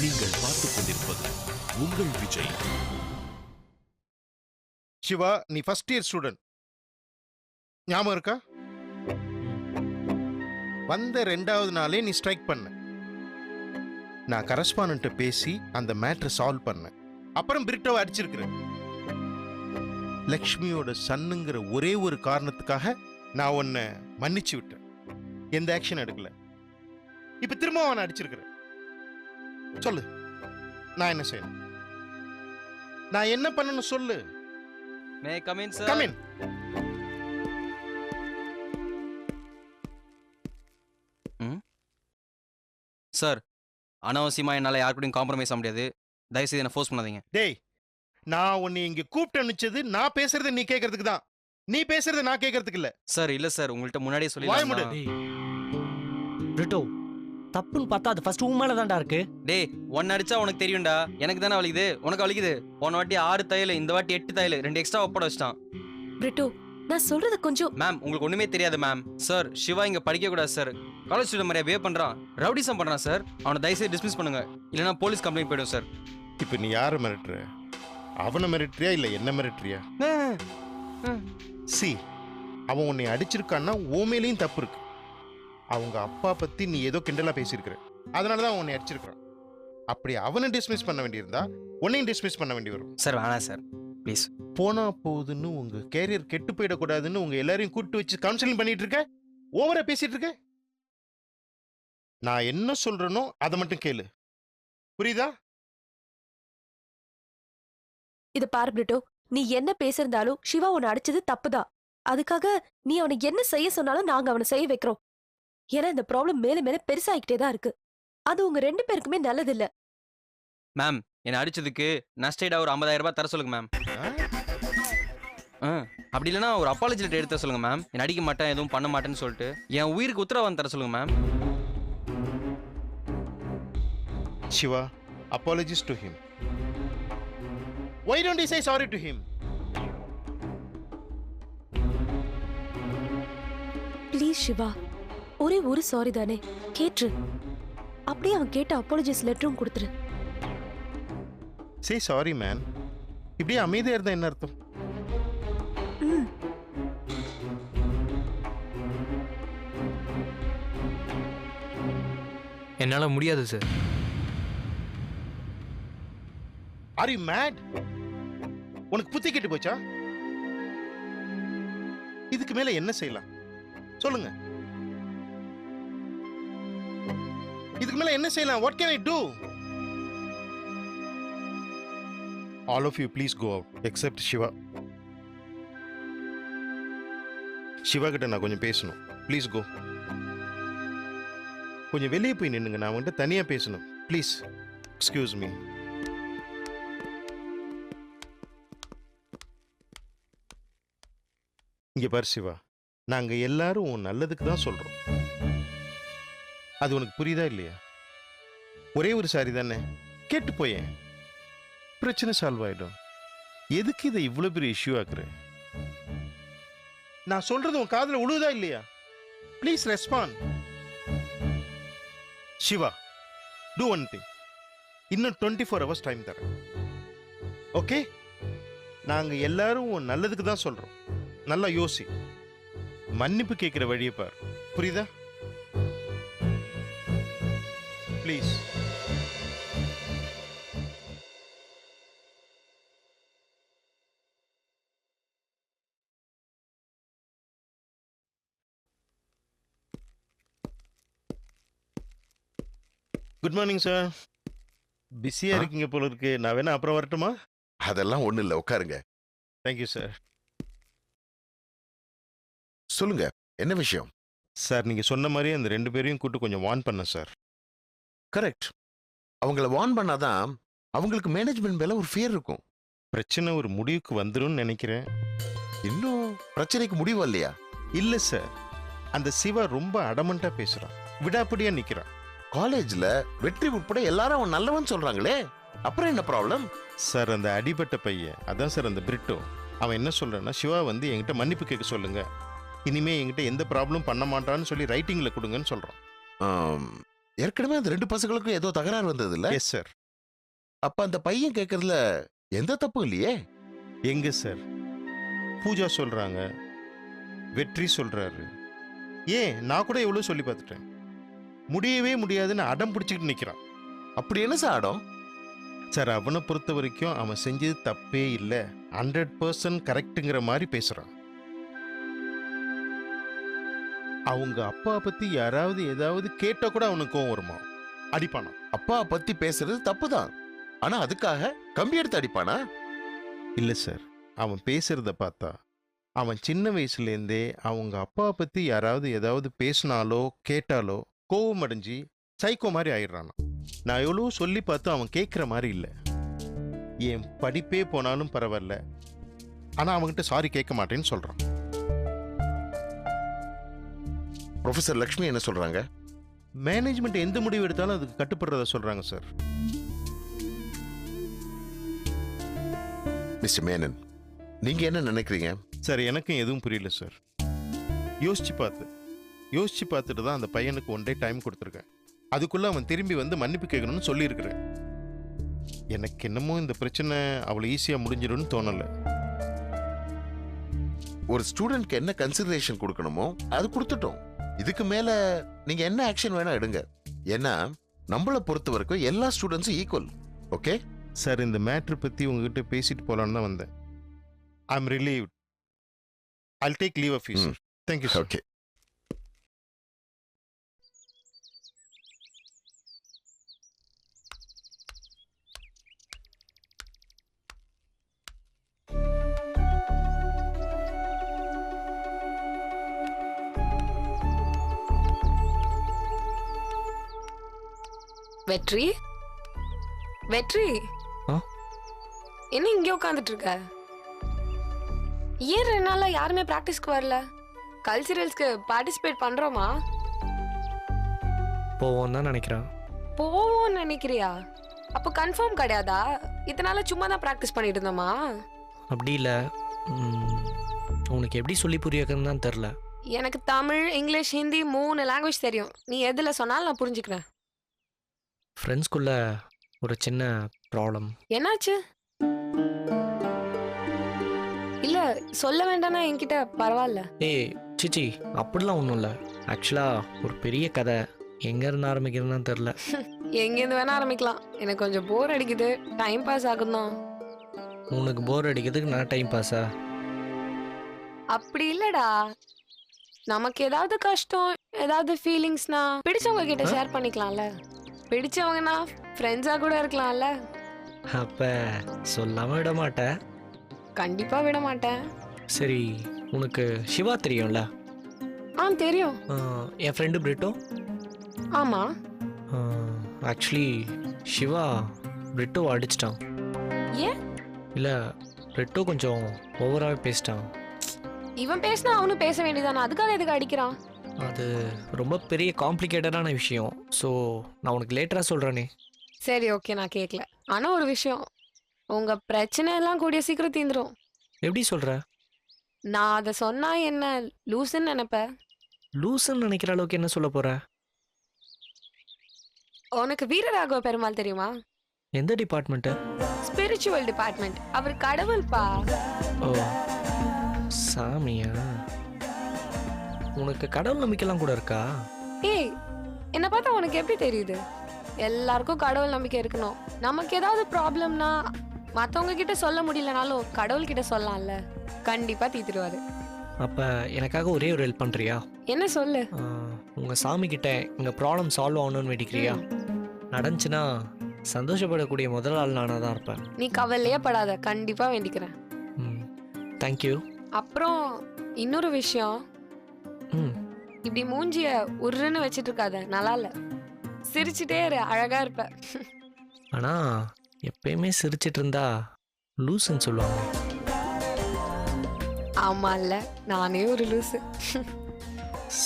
நீங்கள் பார்த்துக் கொண்டிருப்பது உங்கள் விஜய். சிவா, நீ ஃபர்ஸ்ட் இயர் ஸ்டூடெண்ட், ஞாபகம் இருக்கா? வந்த 2வது நாளே நீ ஸ்ட்ரைக் பண்ண. நான் கரஸ்பாண்டன்ட்ட பேசி அந்த மேட்டரை சால்வ் பண்ணேன். அப்புறம் பிரிட்டோவை அடிச்சிருக்கிறேன். லக்ஷ்மியோட சன்னுங்கிற ஒரே ஒரு காரணத்துக்காக நான் உன்னை மன்னிச்சு விட்டேன். எந்த ஆக்ஷன் எடுக்கல. இப்ப திரும்ப அவனை அடிச்சிருக்கிறேன். சொல்லு, நான் என்ன செய்யணும்? நான் என்ன பண்ணணும் சொல்லு. May come in sir. Come in. Sir, அனாவசியமா என்னால யார் கூடயும் காம்ப்ரமைஸ் ஆக முடியாது. தயவுசெய்து என்ன ஃபோர்ஸ் பண்ணாதீங்க. டேய், நான் உன்னை இங்க கூப்பிட்டு அனுப்பிச்சது நான் பேசுறதை நீ கேட்கறதுக்கு தான். நீ பேசுறதை நான் கேட்கறதுக்கு இல்ல. சார் இல்ல சார், உங்கள்ட்ட முன்னாடியே வாய் மூடு. சொல்லி பிரிட்டோ, தப்புன்னு பார்த்தா அது ஃபர்ஸ்ட் உன் மேல தான்டா இருக்கு. டேய், ஒன்னு அடிச்சா உனக்கு தெரியும்டா. எனக்கு தானே வலிக்குது, உனக்கு வலிக்குது. போன வாட்டி 6 தையல், இந்த வாட்டி 8 தையல், 2 எக்ஸ்ட்ரா ஒப்பட வச்சிட்டான். பிரிட்டோ, நான் சொல்றது கொஞ்சம். மேம், உங்களுக்கு ஒண்ணுமே தெரியாது மேம். சார், சிவா இங்க படிக்க கூடாது சார். காலேஜ் ஸ்டூடெண்ட் மாதிரியா பிஹேவ் பண்றான். ரவுடிசம் பண்றான் சார். அவனை தயவுசெய்து டிஸ்மிஸ் பண்ணுங்க, இல்லைன்னா போலீஸ் கம்ப்ளைண்ட் போயிடும் சார். இப்ப நீ யாரை மிரட்டுற? அவனை மிரட்டுறியா இல்ல என்ன மிரட்டுறியா? சி, அவன் உன்னை அடிச்சிருக்கான்னா உன் மேலேயும் தப்பு இருக்கு. அவங்க அப்பா பத்தி நீ ஏதோ கிண்டலா பேசியிருக்கிற, அதனாலதான் அவன் உன்னை அடிச்சிருக்கான். அப்படி அவனை டிஸ்மிஸ் பண்ண வேண்டியிருந்தா உன்னையும் டிஸ்மிஸ் பண்ண வேண்டி வரும். சார் வேணாம் சார், ப்ளீஸ். போனா போகுதுன்னு உங்க கேரியர் கெட்டு போயிடக்கூடாதுன்னு உங்க எல்லாரையும் கூட்டு வச்சு கவுன்சிலிங் பண்ணிட்டு இருக்க. ஓவரா பேசிட்டு இருக்க. நான் என்ன சொல்றேனோ அதை மட்டும் கேளு, புரியுதா? இது பாரு பிரிட்டோ, நீ என்ன பேசிருந்தாலும் சிவா உன்னை அடிச்சது தப்புதான். அதுக்காக நீ அவனை என்ன செய்ய சொன்னாலும் நாங்க அவனை செய்ய வைக்கிறோம். ஏன்னா இந்த ப்ராப்ளம் மேல மேல பெருசாகிட்டே தான் இருக்கு. அது உங்க 2 பேருக்குமே நல்லது இல்ல. மேம், என்ன அடிச்சதுக்கு நஷ்டஈடா ஒரு 50,000 ரூபாய் தர சொல்லுங்க மேம். அப்படி இல்லைன்னா ஒரு அப்பாலஜி லெட்டர் எடுத்து சொல்லுங்க மேம். என்ன அடிக்க மாட்டேன், எதுவும் பண்ண மாட்டேன்னு சொல்லிட்டு என் உயிருக்கு உத்தரவாதம் தர சொல்லுங்க ma'am. Shiva, apologies to him. Why don't you say sorry to him? Please Shiva, ஒரே ஒரு சாரி தானே, கேட்ரு. அப்படியே அவன் கேட்ட அப்பாலஜிஸ் லெட்டரும் கொடுத்துரு. Say sorry, man. இப்படியே அமைதியா இருந்தா என்ன அர்த்தம்? என்னால முடியாது சார். Are you mad? உனக்கு புத்தி கெட்டு போச்சா? இதுக்கு மேல என்ன செய்யலாம் சொல்லுங்க. இதுக்கு மேல என்ன செய்யலாம்? What can I do? All of you please go out except Shiva. Siva கிட்ட நான் கொஞ்சம் பேசணும். Please go. கொஞ்சம் வெளியே போய் நின்னுங்க, நான் உங்கள்கிட்ட தனியா பேசணும். Please excuse me. இங்க பாரு சிவா, நாங்க எல்லாரும் உன் நல்லதுக்கு தான் சொல்றோம். அது உனக்கு புரியுதா இல்லையா? ஒரே ஒரு சாரி தானே, கேட்டு போயேன், பிரச்சனை சால்வ் ஆயிடும். எதுக்கு இதை இவ்வளவு பெரிய இஷ்யூ ஆக்குற? நான் சொல்றது உன் காதுல உழுவுதா இல்லையா? Please respond. Shiva, do one thing. இன்னும் 24 hours டைம் தரேன். ஓகே? நாங்க எல்லாரும் உன் நல்லதுக்கு தான் சொல்றோம். நல்லா யோசி, மன்னிப்பு கேட்கிற வழியை பார். புரியுதா? ப்ளீஸ். Good morning sir. பிஸியா இருக்கீங்க போல இருக்கு. நான் வேணா அப்புறம் வரட்டுமா? அதெல்லாம் ஒண்ணு இல்ல, உட்காருங்க. Thank you sir. சொல்லுங்க, என்ன விஷயம்? சார், நீங்க சொன்ன மாதிரி அந்த 2 பேரையும் கூட்டு கொஞ்சம் வார்ன் பண்ண சார். கரெக்ட். அவங்கள வார்ன் பண்ணாதான் அவங்களுக்கு மேனேஜ்மெண்ட் மேல ஒரு ஃபியர் இருக்கும். பிரச்சனை ஒரு முடிவுக்கு வந்துடும் நினைக்கிறேன். இன்னும் பிரச்சனைக்கு முடிவு இல்லையா? இல்ல சார், அந்த சிவா ரொம்ப அடமண்டா பேசுறான், விடாப்படியா நிக்கிறான். காலேஜ்ல வெற்றி உட்பட எல்லாரும் அவன் நல்லவன் சொல்றாங்களே, அப்புறம் என்ன ப்ராப்ளம்? சார், அந்த அடிபட்ட பையன், அதான் சார் அந்த பிரிட்டோ, அவன் என்ன சொல்றான்னா, சிவா வந்து என்கிட்ட மன்னிப்பு கேட்க சொல்லுங்க, இனிமே என்கிட்ட எந்த ப்ராப்ளம் பண்ண மாட்டான்னு சொல்லி ரைட்டிங்ல கொடுங்கன்னு சொல்றான். ஏற்கனவே அந்த 2 பசங்களுக்கும் ஏதோ தகராறு வந்தது இல்ல? Yes sir. அப்ப அந்த பையன் கேட்கறதுல எந்த தப்பும் இல்லையே. எங்க சார்? பூஜா சொல்றாங்க, வெற்றி சொல்றாரு. ஏன் நான் கூட எவ்வளவு சொல்லி பார்த்துட்டேன். முடியவே முடியாதுன்னு அடம் பிடிச்சிக்கிட்டு நிக்கிறான். அப்படி என்ன சார் ஆடம்? சார் அவனை பொறுத்த வரைக்கும் அவன் செஞ்சது தப்பே இல்லை, 100% கரெக்டுங்கிற மாதிரி பேசுறான். அவங்க அப்பா பத்தி யாராவது ஏதாவது கேட்டா கூட அவனுக்கு கோவம் வருமா? அடிப்பானா? அப்பா பத்தி பேசுறது தப்புதான். ஆனா அதுக்காக கம்பி எடுத்து அடிப்பானா? இல்ல சார், அவன் பேசுறத பார்த்தா அவன் சின்ன வயசுலேருந்தே அவங்க அப்பா பத்தி யாராவது ஏதாவது பேசினாலோ கேட்டாலோ கோவம் அடைஞ்சி சைக்கோ மாதிரி ஆயிடுறானா. நான் எவ்வளோ சொல்லி பார்த்து அவன் கேட்குற மாதிரி இல்லை. என் படிப்பே போனாலும் பரவாயில்ல, ஆனால் அவன்கிட்ட சாரி கேட்க மாட்டேன்னு சொல்கிறான். ப்ரொஃபசர் லக்ஷ்மி என்ன சொல்றாங்க? மேனேஜ்மெண்ட் எந்த முடிவு எடுத்தாலும் அதுக்கு கட்டுப்படுறத சொல்கிறாங்க சார். மிஸ்டர் மேனன், நீங்க என்ன நினைக்கிறீங்க? சார் எனக்கும் எதுவும் புரியல சார். யோசிச்சு பார்த்துட்டு தான் அந்த பையனுக்கு 1 டே டைம் கொடுத்துருக்கேன். அதுக்குள்ள அவன் திரும்பி வந்து மன்னிப்பு கேட்கணும்னு சொல்லியிருக்கிறேன். எனக்கு என்னமோ இந்த பிரச்சனை அவ்வளோ ஈஸியாக முடிஞ்சிடும்னு தோணலை. ஒரு ஸ்டூடெண்ட்க்கு என்ன கன்சிடரேஷன் கொடுக்கணுமோ அது கொடுத்துட்டோம். இதுக்கு மேல நீங்க என்ன ஆக்ஷன் வேணா எடுங்க. ஏன்னா நம்மளை பொறுத்த வரைக்கும் எல்லா ஸ்டூடெண்ட்ஸும் ஈக்குவல். ஓகே சார், இந்த மேட்ரு பற்றி உங்ககிட்ட பேசிட்டு போகலான்னு தான் வந்தேன். I am relieved. I'll take leave of you, sir. Thank you, sir. Okay. வெற்றி வெற்றி ஆ? என்ன இங்கே உட்காந்துட்டு இருக்க? ஏன் 2 நாளா யாருமே பிராக்டிஸ்க்கு வரல? கல்ச்சுரல்ஸ்க்கு பார்ட்டிசிபேட் பண்றோமா? போவோம் தான் நினைக்கிறேன். போவோம்னு நினைக்கிறியா? அப்போ கன்ஃபார்ம் கிடையாதா? இதனால சும்மா தான் பிராக்டிஸ் பண்ணிட்டு இருந்தோமா? அப்படி இல்லை. உனக்கு எப்படி சொல்லி புரிய வைக்கணும்னு தான் தெரில. எனக்கு தமிழ், இங்கிலீஷ், ஹிந்தி 3 லாங்குவேஜ் தெரியும். நீ எதுல சொன்னாலும் நான் புரிஞ்சுக்கிறேன். ஃப்ரெண்ட்ஸ்குள்ள ஒரு சின்ன ப்ராப்ளம். என்னாச்சு? இல்ல சொல்ல வேண்டாம்னா என்கிட்ட பரவாயில்ல. ஏய் சிச்சி, அப்படிலாம் ஒன்றும் இல்லை. ஆக்சுவலாக ஒரு பெரிய கதை. எங்கேருந்து ஆரம்பிக்கிறதுன்னு தெரில. எங்கேருந்து வேணா ஆரம்பிக்கலாம். எனக்கு கொஞ்சம் போர் அடிக்குது, டைம் பாஸ் ஆகுதான். உனக்கு போர் அடிக்கிறதுக்கு நான் டைம் பாஸா? அப்படி இல்லடா, நமக்கு ஏதாவது கஷ்டம், ஏதாவது ஃபீலிங்ஸ்னா பிடிச்சவங்க கிட்ட ஷேர் பண்ணிக்கலாம்ல. பிடிச்சவங்கன்னா ஃப்ரெண்ட்ஸா கூட இருக்கலாம்ல. அப்போ சொல்லாமல் விட மாட்டேன். கண்டிப்பா விட மாட்டேன். சரி, உனக்கு சிவா தெரியும்ல? தெரியும். என் ஃப்ரெண்டு பிரிட்டோ. ஆமா. ஆக்சுவலி சிவா பிரிட்டோவை அடிச்சிட்டான். ஏன்? இல்லை, பிரிட்டோ கொஞ்சம் ஓவராகவே பேசிட்டான். இவன் பேசினா அவனும் பேச வேண்டியதானே, அதுக்காக எதுக்கு அடிக்கிறான்? அது ரொம்ப பெரிய காம்ப்ளிகேட்டடான விஷயம். ஸோ நான் உனக்கு லேட்டராக சொல்கிறேனே. சரி ஓகே, நான் கேட்கல. ஆனா ஒரு விஷயம், உங்க பிரச்சனை எல்லாம் கூடிய சீக்கிரம் தீந்துரும். எப்படி சொல்கிற? நான் அதை சொன்னா என்ன லூசுன்னு நினைப்ப? லூசுன்னு நினைக்கிற அளவுக்கு என்ன சொல்ல போகிற? உனக்கு வீரராகவ பெருமாள் தெரியுமா? எந்த டிபார்ட்மெண்ட்டு? Spiritual department. அவர் கடவுள்பா. ஓ, சாமியா? உனக்கு கடவுள் நம்பிக்கைலாம் கூட இருக்கா? ஏய், என்ன பார்த்தா உனக்கு எப்படி தெரியுது? எல்லாருக்கும் கடவுள் நம்பிக்கை இருக்கணும். நமக்கு ஏதாவது ப்ராப்ளம்னா மற்றவங்க கிட்ட சொல்ல முடியலனாலும் கடவுள் கிட்ட சொல்லலாம்ல. கண்டிப்பா தீத்துருவாரு. அப்போ எனக்காக ஒரே ஒரு ஹெல்ப் பண்ணுறியா? என்ன சொல்லு. உங்கள் சாமி கிட்ட எங்கள் ப்ராப்ளம் சால்வ் ஆகணும்னு வேண்டிக்கிறியா? நடந்துச்சுன்னா சந்தோஷப்படக்கூடிய முதல் ஆள் நானாக தான் இருப்பேன். நீ கவலையே படாத, கண்டிப்பா வேண்டிக்கிறேன். தேங்க்யூ. அப்புறம் இன்னொரு விஷயம், ம் இப்படி மூஞ்சிய உருன்னு வச்சிட்டு இருக்காத, நல்லா இல்ல. சிரிச்சுட்டே இரு, அழகா இருப்ப. ஆனால் எப்பயுமே சிரிச்சிட்டு இருந்தா லூசுன்னு சொல்லுவாங்க. ஆமா இல்ல, நானே ஒரு லூசு.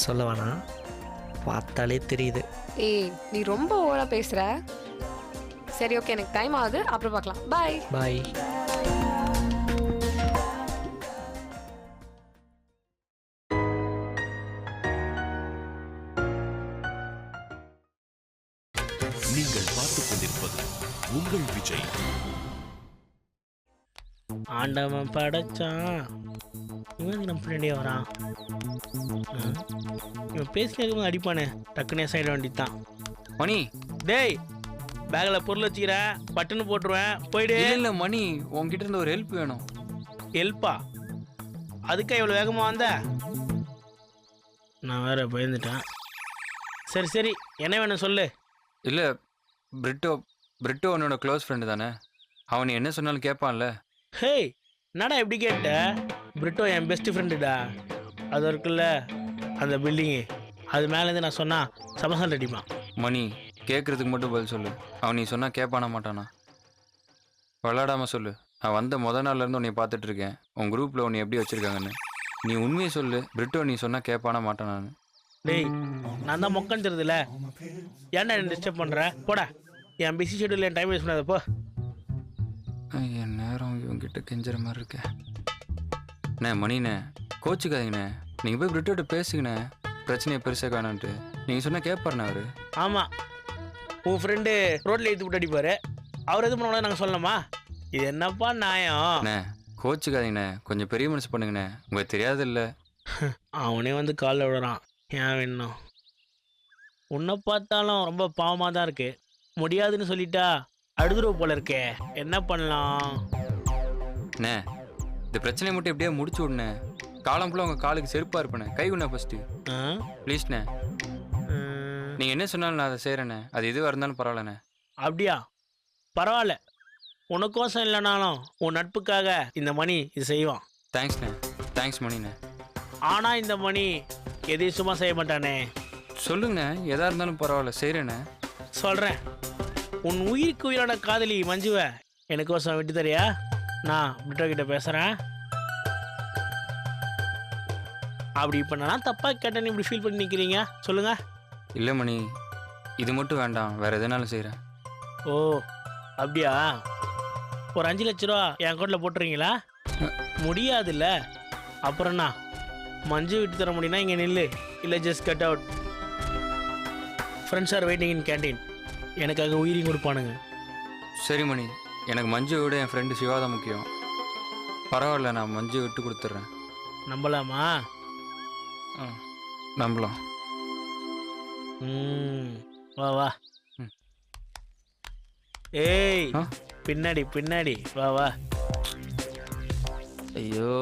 சொல்ல வேணாம், பார்த்தாலே தெரியுது. ஏய், நீ ரொம்ப ஓவரா பேசுற. சரி ஓகே, எனக்கு டைம் ஆகுது, அப்புறம் பார்க்கலாம். பாய். பாய். உங்கள் விஜய். ஆண்டவன் படைச்சான், இவன் நம்ம பின்னாடியே வரான். இவன் பேசினதுக்கு அடிப்பானே, டக்குனே சைட வேண்டியதான். மணி டேய், பேக்கில் பொருள் வச்சுக்கிறேன், பட்டுன்னு போட்டுருவேன், போயிடு. இல்ல மணி, உன்கிட்ட இருந்து ஒரு ஹெல்ப் வேணும். ஹெல்ப்பா? அதுக்கா இவ்வளோ வேகமாக வந்த? நான் வேற பயந்துட்டேன். சரி சரி, என்ன வேணும் சொல்லு. இல்ல பிரிட்டோ உன்னோட க்ளோஸ் ஃப்ரெண்டு தானே, அவன் என்ன சொன்னாலும் கேட்பான்ல. ஹேய், என்னடா எப்படி கேட்ட? பிரிட்டோ என் பெஸ்ட் ஃப்ரெண்டுடா. அது இருக்குல்ல அந்த பில்டிங்கு, அது மேலேருந்து நான் சொன்னா சமசல் அடிப்பான். மணி, கேட்கறதுக்கு மட்டும் பதில் சொல்லு. அவன் நீ சொன்னா கேட்பானா மாட்டானா? விளாடாம சொல்லு. நான் வந்த நாள்ல இருந்து உன்னை பார்த்துட்டு இருக்கேன், உன் குரூப்ல உன்னை எப்படி வச்சிருக்காங்கன்னு. நீ உண்மையை சொல்லு, பிரிட்டோ நீ சொன்னா கேட்பானா மாட்டானான்னு. டேய், நான் தான் மொக்கன்னு தெரியுதுல, ஏன்டா என்ன டிஸ்டர்ப் பண்ணுற? போடா, என் பிஸி ஷெட்யூல் என் டைம் வேஸ்ட் பண்ணாதப்போ. என் நேரம் இவங்கிட்ட கெஞ்சுற மாதிரி இருக்க. அண்ணே மணிண்ணே, கோச்சுக்காதீங்கண்ணே. நீங்கள் போய் பிரிட்டோட்ட பேசுங்கண்ணே, பிரச்சனையை பெருசாக வேணான்ட்டு. நீங்கள் சொன்னால் கேட்பாருண்ணே அவர். ஆமாம், உன் ஃப்ரெண்டு ரோட்டில் ஏற்றி விட்டு அடிப்பார், அவர் எது பண்ண நாங்கள் சொல்லணுமா? இது என்னப்பா நியாயம்? அண்ணே கோச்சுக்காதீங்கண்ணே, கொஞ்சம் பெரிய மனசு பண்ணுங்கண்ணே, உங்களுக்கு தெரியாது இல்லை. அவனே வந்து காலில் விடுறான், ஏன் வேணும்? உன்னை பார்த்தாலும் ரொம்ப பாவமாக தான் இருக்கு. முடியாதுன்னு சொல்லிட்டா அழுதுருவ போல இருக்கே, என்ன பண்ணலாம்? அண்ணே, இந்த பிரச்சனையை மட்டும் எப்படியே முடிச்சு விடுண்ணே. காலம் ஃபுல்லாக உங்கள் காலுக்கு செருப்பாக இருப்பேண்ணே. கை உண்ணே ஃபஸ்ட்டு ப்ளீஸ்ண்ணே. நீங்கள் என்ன சொன்னாலும் நான் அதை செய்கிறேண்ணே, அது எதுவாக இருந்தாலும் பரவாயில்லண்ணே. அப்படியா? பரவாயில்ல, உனக்கோசம் இல்லைனாலும் உன் நட்புக்காக இந்த மணி இது செய்வான். தேங்க்ஸ்ண்ணே, தேங்க்ஸ் மணிண்ணே. ஆனால் இந்த மணி எதையும் சும்மா செய்ய மாட்டானே. சொல்லுங்கண்ணே, எதாக இருந்தாலும் பரவாயில்ல, செய்கிறேண்ணே. சொல்கிறேன், உன் உயிருக்கு உயிரான காதலி மஞ்சுவை எனக்கோசம் விட்டு தரியா? நான் பிரிட்டோ கிட்ட பேசுகிறேன். அப்படி இப்போ நான் தப்பாக கேட்டேன்னு இப்படி ஃபீல் பண்ணி நிற்கிறீங்க, சொல்லுங்கள். இல்லை மணி, இது மட்டும் வேண்டாம், வேறு எதுனாலும் செய்கிறேன். ஓ அப்படியா? ஒரு 5 லட்ச ரூபா என் அக்கௌண்ட்டில் போட்டுறீங்களா? முடியாதுல்ல, அப்புறம்ண்ணா மஞ்சு விட்டு தர முடியும்னா இங்கே நில்லு, இல்லை just cut out. Friends are waiting in canteen, எனக்காக உயிரையும் கொடுப்பானுங்க. சரி மணி, எனக்கு மஞ்சு விட என் ஃப்ரெண்டு சிவா தான் முக்கியம். பரவாயில்ல, நான் மஞ்சு விட்டு கொடுத்துட்றேன். நம்பலாமா? நம்பலாம். வா வா. ஏய், பின்னாடி பின்னாடி வா வா. ஐயோ,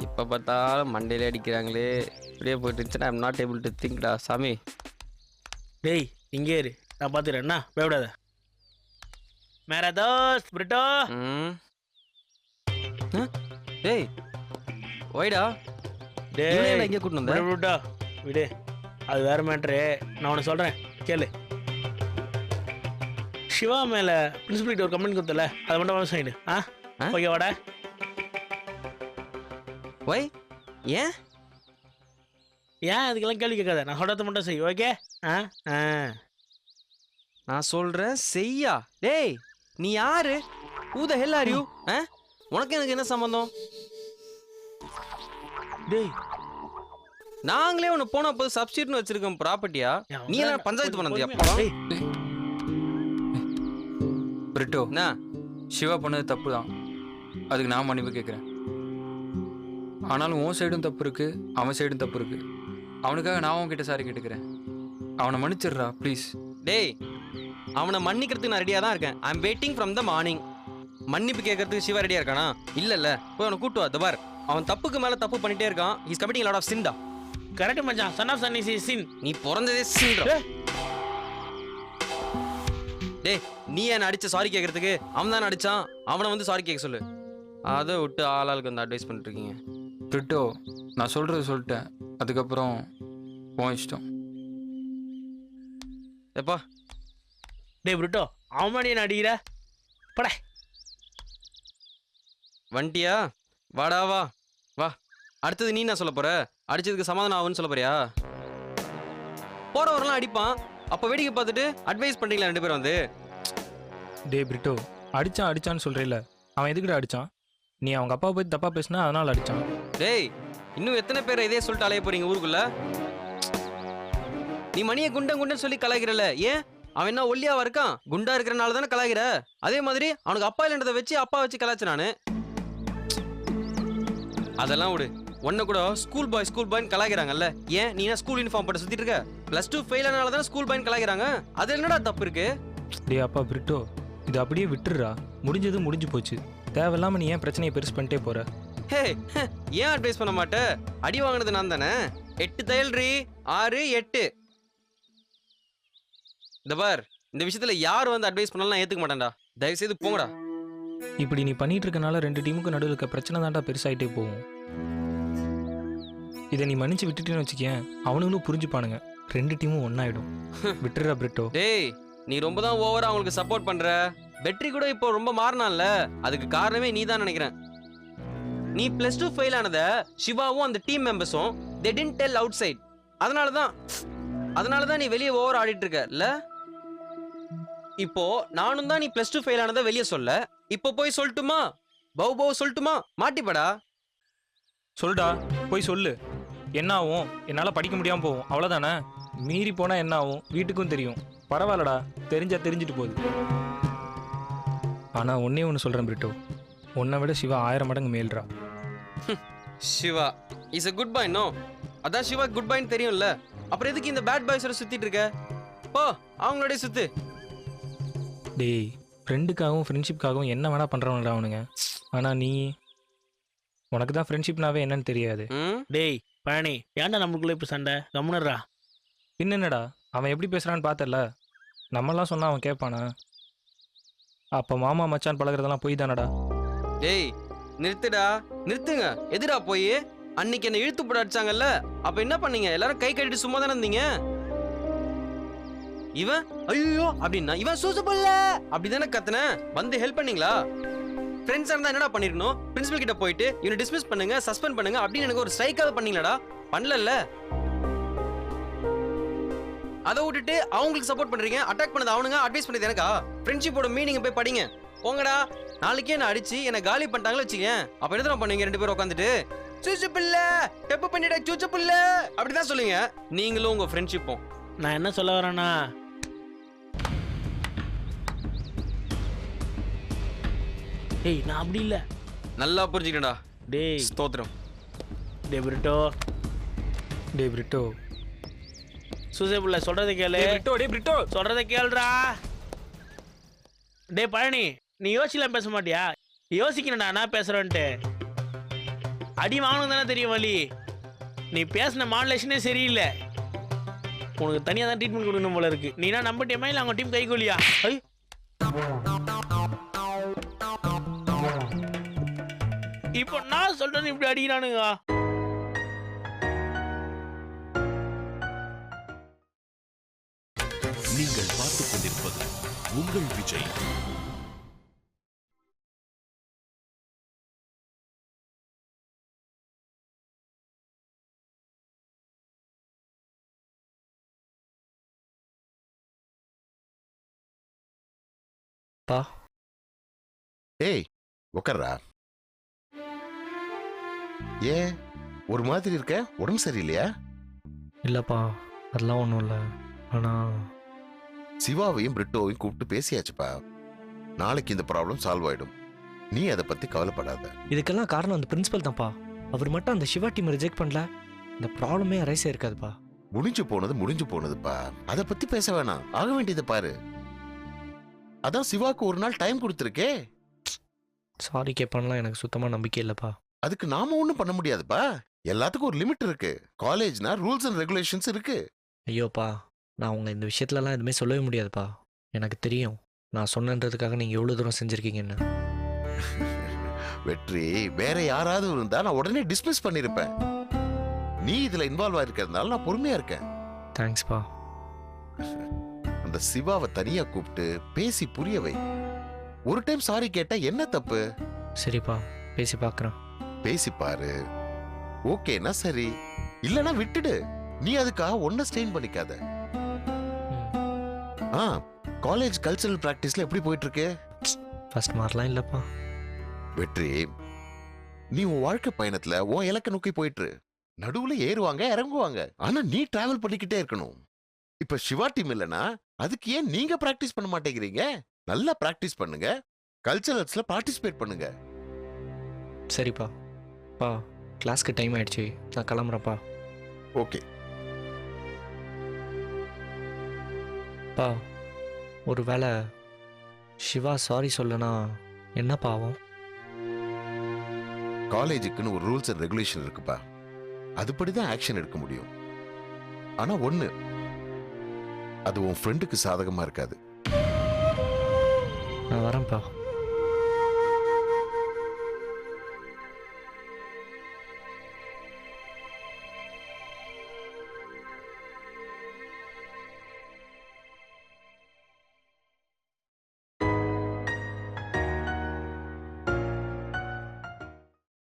எப்போ பார்த்தாலும் மண்டையில அடிக்கிறாங்களே, இப்படியே போயிட்டு இருந்துச்சுன்னா ஐம் நாட் ஏபிள் டு திங்க்டா சாமி. டேய், இங்கே இரு, நான் பார்த்துக்கிறேன், என்ன பயப்படாத. மேரா தோஸ்த் பிரிட்டோ. டேய் ஒய்டா, டேய் இங்கே கூட்டு வந்தேன். பிரிட்டோ விடு, அது வேற மேட்ரு. நான் உனக்கு சொல்கிறேன் கேளு. சிவா மேலே பிரின்சிபல்கிட்ட ஒரு கம்ப்ளைண்ட் கொடுத்தல, அதை மட்டும் வாங்க சைடு. ஓகே வாடா. ஒய், ஏன் அதுக்கெல்லாம் கேள்வி கேட்காத, நான் சொல்கிறத மட்டும் செய், ஓகே? நான் சொல்கிறேன் செய்யா. டேய், நீ யாரு? Who the hell are you? உனக்கு எனக்கு என்ன சம்பந்தம்? டேய், நாங்களே உன்னை போன போது சப்ஸ்டியூட்னு வச்சிருக்கோம் ப்ராப்பர்ட்டியா, நீ எல்லாம் பஞ்சாயத்து பண்ணதியா? பிரிட்டோ, என்ன சிவா பண்ணது தப்பு தான், அதுக்கு நான் மன்னிப்பு கேட்குறேன். ஆனாலும் உன் சைடும் தப்பு இருக்கு, அவன் சைடும் தப்பு இருக்கு. அவனுக்காக நான் உன்கிட்ட சாரி கேட்டுக்கிறேன். அவனை மன்னிச்சிடுறா ப்ளீஸ். டேய், அவனை மன்னிக்கிறதுக்கு நான் ரெடியாக தான் இருக்கேன். I am waiting from the morning. மன்னிப்பு கேட்கறதுக்கு சிவா ரெடியாக இருக்கானா? இல்லைல்ல, போய் அவனை கூட்டு வா. பார், அவன் தப்புக்கு மேலே தப்பு பண்ணிட்டே இருக்கான். He's committing lot of sin டா. கரெக்ட் மச்சான், son of son is sin. நீ பிறந்ததே சின்டா. டேய், நீ என்ன அடிச்ச சாரி கேட்கறதுக்கு? அவன் தான் அடிச்சான், அவனை வந்து சாரி கேட்க சொல்லு. அதை விட்டு ஆளாளுக்கு வந்து அட்வைஸ் பண்ணிட்டு இருக்கீங்க. பிரிட்டோ, நான் சொல்கிறது சொல்லிட்டேன், அதுக்கப்புறம் உன் இஷ்டம். எப்பா டேய் பிரிட்டோ, அவன் மாதிரி என்ன அடிக்கிற? பட வண்டியா? வாடா வா வா. அடுத்தது நீ என்ன சொல்ல போற? அடிச்சதுக்கு சமாதானம் ஆகுன்னு சொல்ல போறியா? போறவரெல்லாம் அடிப்பான், அப்போ வேடிக்கை பார்த்துட்டு அட்வைஸ் பண்ணுறீங்களா 2 பேரும் வந்து? டே பிரிட்டோ, அடிச்சான்னு சொல்கிறேல்ல, அவன் எதுக்கிட்ட அடித்தான்? நீ அவங்க அப்பா பற்றி தப்பாக பேசினா அதனால் அடித்தான். டேய், இன்னும் எத்தனை பேரை இதே சொல்லிட்டு அலைய போறீங்க ஊருக்குள்ள? நீ மணியை குண்டன் சொல்லி கலாய்க்கிறல, ஏன் அவன் என்ன ஒல்லியாவா இருக்கான்? குண்டா இருக்கிறனால தானே கலாய்கிற. அதே மாதிரி அவனுக்கு அப்பா இல்லைன்றதை வச்சு அப்பா வச்சு கலாய்ச்ச நானு. அதெல்லாம் விடு. உன்ன கூட ஸ்கூல் பாய்னு கலாய்க்கிறாங்கல்ல. ஏன் நீ என்ன ஸ்கூல் யூனிஃபார்ம் போட்டு சுத்திட்டு இருக்க? +2 ஃபெயில் ஆனால தானே ஸ்கூல் பாய்னு கலாய்க்கிறாங்க. அது என்னடா தப்பு இருக்கு? டேய் அப்பா பிரிட்டோ, இது அப்படியே விட்டுடுறா. முடிஞ்சது முடிஞ்சு போச்சு. தேவையில்லாம நீ ஏன் பிரச்சனையை பெருசு பண்ணிட்டே போற? ஹே, ஏன் அட்வைஸ் பண்ண மாட்ட? அடி வாங்கினது நான் தானே. 8 தையல்ரி 6 8. இந்த பார், இந்த விஷயத்துல யார் வந்து அட்வைஸ் பண்ணலாம் ஏத்துக்க மாட்டேன்டா. தயவு செய்து போங்கடா. இப்படி நீ பண்ணிட்டு இருக்கனால 2 டீமுக்கு நடுவில் இருக்க பிரச்சனை தான்டா பெருசாயிட்டே போகும். இதை நீ மன்னிச்சு விட்டுட்டேன்னு வச்சுக்கேன், அவனுங்களும் புரிஞ்சுப்பானுங்க. 2 டீமும் ஒன்னாயிடும். விட்டுறா பிரிட்டோ. டேய், நீ ரொம்ப தான் ஓவரா அவங்களுக்கு சப்போர்ட் பண்ற. வெற்றி கூட இப்போ ரொம்ப மாறினான்ல, அதுக்கு காரணமே நீ தான் நினைக்கிறேன். நீ +2 ஃபெயில் ஆனத சிவாவும் அந்த team மெம்பர்ஸும் they didn't tell outside. அதனால தான் நீ வெளியே ஓவர் ஆடிட்டு இருக்கல. இப்போ நானும் தான் நீ +2 ஃபெயில் ஆனத வெளியே சொல்ல. இப்போ போய் சொல்லட்டுமா? பவு சொல்லட்டுமா? மாட்டிப்படா. சொல்டா, போய் சொல்லு. என்ன ஆகும்? என்னால் படிக்க முடியாமல் போகும், அவ்வளோதானே. மீறி போனால் என்ன ஆகும் வீட்டுக்கும் தெரியும். பரவாயில்லடா, தெரிஞ்சிட்டு போகுது. ஆனால் ஒன்றே ஒன்று சொல்கிறேன் பிரிட்டோ, உன்னை விட சிவா 1000 மடங்கு மேல்றா. Siva is a good boy. No, அதான் சிவா குட் பாய்னு தெரியும்ல. அப்புறம் எதுக்கு இந்த பேட் பாய்ஸோட சுத்திட்டு இருக்க? போ, அவங்களோடய சுத்து. டேய், ஃப்ரெண்டுக்காகவும் ஃப்ரெண்ட்ஷிப்காகவும் என்ன வேணா பண்ணுறவங்கடா அவனுங்க. ஆனால் நீ, உனக்கு தான் ஃப்ரெண்ட்ஷிப்னாவே என்னன்னு தெரியாது. டேய் பழனி, ஏன்டா நம்மளுக்குள்ள இப்போ சண்டை? கம்முனர்றா. பின்ன என்னடா, அவன் எப்படி பேசுகிறான்னு பார்த்தல. நம்மலாம் சொன்னால் அவன் கேட்பானா? அப்போ மாமா மச்சான் பழகிறதெல்லாம் போய் தானடா. டேய் நிறுத்துடா, நிறுத்துங்க. எதுடா போய்? அன்னைக்கு என்ன இழுத்து போட அடிச்சாங்கல்ல, அப்ப என்ன பண்ணீங்க? எல்லாரும் கை கட்டிட்டு சும்மா தானே இருந்தீங்க. இவன் ஐயோ அப்படின்னா, இவன் சூசபல்ல அப்படிதானே கத்துன. வந்து ஹெல்ப் பண்ணீங்களா? ஃப்ரெண்ட்ஸா இருந்தா என்னடா பண்ணிருக்கணும்? பிரின்சிபல் கிட்ட போயிட்டு இவனை டிஸ்மிஸ் பண்ணுங்க, சஸ்பெண்ட் பண்ணுங்க அப்படின்னு எனக்கு ஒரு ஸ்ட்ரைக்காவது பண்ணீங்களாடா? பண்ணல. அதை விட்டுட்டு அவங்களுக்கு சப்போர்ட் பண்றீங்க. அட்டாக் பண்ணது அவனுங்க, அட்வைஸ் பண்ணது எனக்கா? ஃப்ரெண்ட்ஷிப்போட மீனிங் போய் படிங்க. போங்கடா. நாளைக்கே என்ன அடிச்சு என்ன காலி பண்ணிட்டாங்களே வச்சுக்கேன், அப்ப என்ன பண்ணுவீங்க? 2 பேரும் உட்காந்துட்டு சூச்சு பிள்ள டெப்பு பண்ணிட்ட சூச்சு பிள்ள அப்படிதான் சொல்லுங்க. நீங்களும் உங்க ஃப்ரெண்ட்ஷிப்பும். நான் என்ன சொல்ல வரேன்னா, டேய் நான் அப்படி இல்லை. நல்லா புரிஞ்சுக்கடா. டேய் ஸ்தோத்திரம். டே பிரிட்டோ, டே பிரிட்டோ, சூசே புள்ள சொல்றதை கேளு. டே பிரிட்டோ சொல்றதை கேளுடா. டே பழனி, நீ யோசிக்கலாம் பேச மாட்டியா? யோசிக்கணும்டா நான் பேசுறேன்ட்டு. அடி வாங்கணும் தானே தெரியும் வழி. நீ பேசின மாடுலேஷனே சரியில்லை. உனக்கு தனியாக தான் ட்ரீட்மெண்ட் கொடுக்கணும் போல இருக்கு. நீனா நம்ம டீமா இல்லை அவங்க டீம் கைகூலியா? இப்போ நான் சொல்றேன் இப்படி அடிக்கிறானுங்க. நீங்கள் பார்த்துக் கொண்டிருப்பது உங்கள் விஜய். பா, ஏய் உட்கார்றா. ஏன் ஒரு மாதிரி இருக்க? உடம்பு சரியில்லையா? இல்லைப்பா, அதெல்லாம் ஒன்றும் இல்லை. ஆனால் சிவாவையும் பிரிட்டோவையும் கூப்பிட்டு பேசியாச்சுப்பா. நாளைக்கு இந்த ப்ராப்ளம் சால்வ் ஆயிடும். நீ அதை பத்தி கவலைப்படாத. இதுக்கெல்லாம் காரணம் அந்த பிரின்சிபல் தான்ப்பா. அவர் மட்டும் அந்த சிவா டீம் ரிஜெக்ட் பண்ணல, இந்த ப்ராப்ளமே அரைஸே இருக்காதுப்பா. முடிஞ்சு போனதுப்பா. அதை பத்தி பேச வேணாம். ஆக வேண்டியதை பாரு. அதான் சிவாக்கு ஒரு நாள் டைம் கொடுத்துருக்கே. சாரி கேட்பான்லாம் எனக்கு சுத்தமாக நம்பிக்கை இல்லைப்பா. அதுக்கு நாம ஒன்றும் பண்ண முடியாதுப்பா. எல்லாத்துக்கும் ஒரு லிமிட் இருக்கு. காலேஜ்னா ரூல்ஸ் அண்ட் ரெகுலேஷன்ஸ் இருக்கு. ஐயோப்பா, நான் உங்க இந்த விஷயத்துலலாம் எதுவுமே சொல்லவே முடியாதுப்பா. எனக்கு தெரியும் நான் சொன்னன்றதுக்காக நீங்கள் எவ்வளோ தூரம் செஞ்சுருக்கீங்கன்னு. வெற்றி வேற யாராவது இருந்தா நான் உடனே டிஸ்மிஸ் பண்ணிருப்பேன். நீ இதுல இன்வால்வ் ஆயிருக்கிறதுனால நான் பொறுமையா இருக்கேன். தேங்க்ஸ்ப்பா. அந்த சிவாவை தனியா கூப்பிட்டு பேசி புரிய வை. ஒரு டைம் சாரி கேட்டா என்ன தப்பு? சரிப்பா, பேசி பார்க்குறேன். பேசி பாரு. ஓகேனா சரி, இல்லனா விட்டுடு. நீ அதுக்காக ஒன்ன ஸ்டெயின் பண்ணிக்காத. காலேஜ் கல்ச்சரல் பிராக்டிஸ்ல எப்படி போயிட்டு இருக்கு? ஃபர்ஸ்ட் மாதிரிலாம் இல்லைப்பா. வெற்றி, நீ உன் வாழ்க்கை பயணத்துல உன் இலக்கை நோக்கி போயிட்டு நடுவுல ஏறுவாங்க இறங்குவாங்க. ஆனா நீ டிராவல் பண்ணிக்கிட்டே இருக்கணும். இப்ப சிவா டீம் இல்லனா அதுக்கு ஏன் நீங்க பிராக்டிஸ் பண்ண மாட்டேங்கிறீங்க? நல்லா பிராக்டிஸ் பண்ணுங்க, கல்ச்சரல்ஸ்ல பார்ட்டிசிபேட் பண்ணுங்க. சரிப்பா. பா, கிளாஸ்க்கு டைம் ஆயிடுச்சு, நான் கிளம்புறேன்ப்பா. ஓகே. பா, ஒரு வேளை சிவா சாரி சொல்லனா என்ன பாவம்? காலேஜுக்குன்னு ஒரு ரூல்ஸ் அண்ட் ரெகுலேஷன் இருக்குப்பா, அதுபடிதான் ஆக்ஷன் எடுக்க முடியும். ஆனா ஒண்ணு, அது உன் ஃப்ரெண்டுக்கு சாதகமா இருக்காது. நான் வரேன்ப்பா.